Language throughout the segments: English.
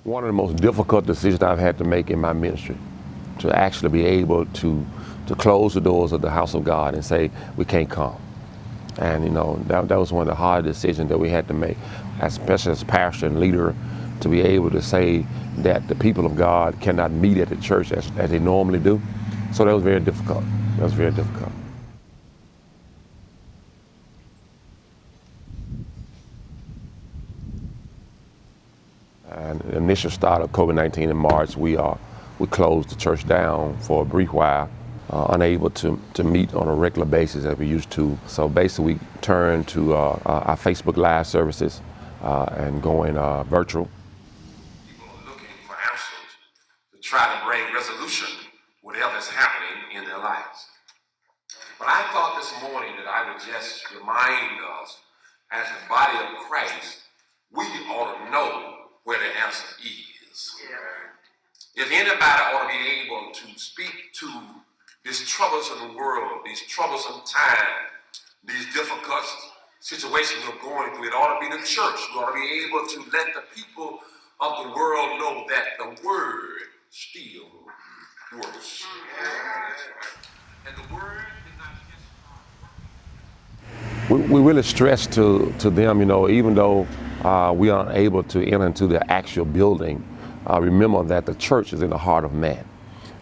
One of the most difficult decisions I've had to make in my ministry, to actually be able to close the doors of the house of God and say, we can't come. And that was one of the hard decisions that we had to make, especially as pastor and leader, to be able to say that the people of God cannot meet at the church as they normally do. So that was very difficult. That was very difficult. And the initial start of COVID-19 in March, we closed the church down for a brief while, unable to meet on a regular basis as we used to. So basically we turned to our Facebook Live services and going virtual. People are looking for answers to try to bring resolution to whatever is happening in their lives. But I thought this morning that I would just remind us, as the body of Christ, we ought to know where the answer is. If anybody ought to be able to speak to this troublesome world, these troublesome times, these difficult situations we're going through, it ought to be the church. We ought to be able to let the people of the world know that the word still works. And the word is not just... We really stress to them, even though we aren't able to enter into the actual building, remember that the church is in the heart of man.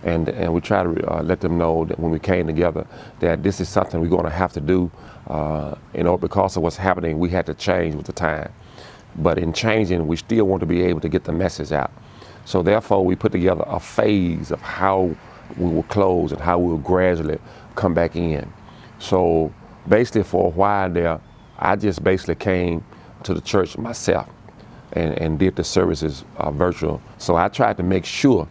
And we try to let them know that when we came together, that this is something we're going to have to do. Because of what's happening, we had to change with the time. But in changing, we still want to be able to get the message out. So therefore, we put together a phase of how we will close and how we will gradually come back in. So basically, for a while there, I just basically came to the church myself and did the services virtual. So I tried to make sure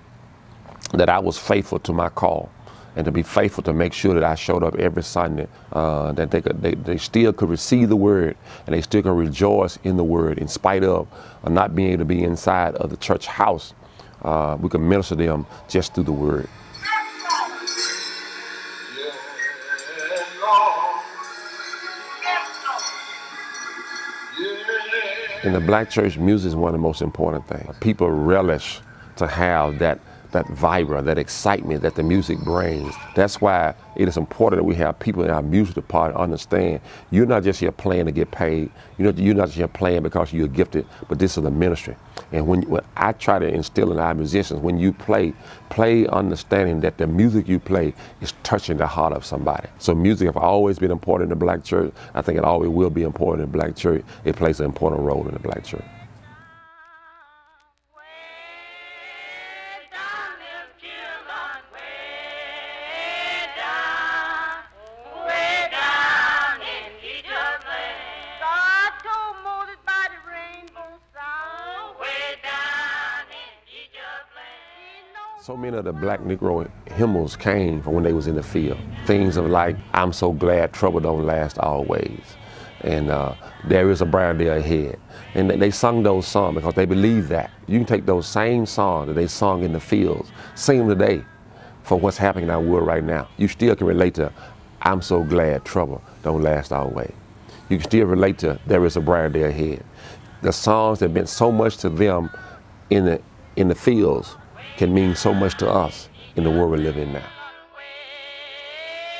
that I was faithful to my call, and to be faithful to make sure that I showed up every Sunday, that they still could receive the word and they still could rejoice in the word in spite of not being able to be inside of the church house. We could minister to them just through the word. In the black church, music is one of the most important things. People relish to have that vibra, that excitement that the music brings. That's why it is important that we have people in our music department understand you're not just here playing to get paid. You're not just here playing because you're gifted, but this is a ministry. And when I try to instill in our musicians, when you play understanding that the music you play is touching the heart of somebody. So music has always been important in the black church. I think it always will be important in the black church. It plays an important role in the black church. So many of the black Negro hymns came from when they was in the field. Things of like, I'm so glad trouble don't last always. And there is a brighter day ahead. And they sung those songs because they believe that. You can take those same songs that they sung in the fields, sing them today for what's happening in our world right now. You still can relate to, I'm so glad trouble don't last always. You can still relate to, there is a brighter day ahead. The songs that meant so much to them in the fields can mean so much to us in the world we live in now.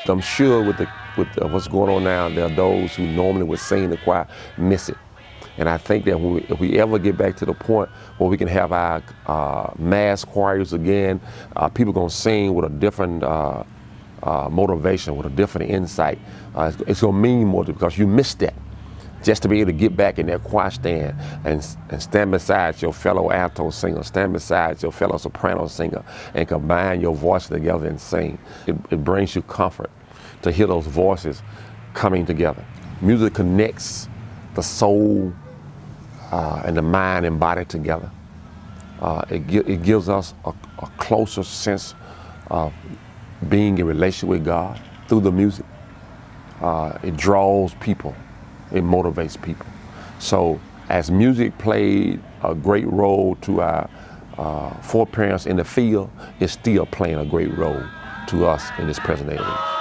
I'm sure with what's going on now, there are those who normally would sing in the choir miss it. And I think that if we ever get back to the point where we can have our mass choirs again, people gonna sing with a different motivation, with a different insight. It's gonna mean more because you missed that. Just to be able to get back in that choir stand and stand beside your fellow alto singer, stand beside your fellow soprano singer, and combine your voices together and sing. It brings you comfort to hear those voices coming together. Music connects the soul and the mind and body together. It gives us a closer sense of being in relationship with God through the music. It draws people. It motivates people. So as music played a great role to our foreparents in the field, it's still playing a great role to us in this present age.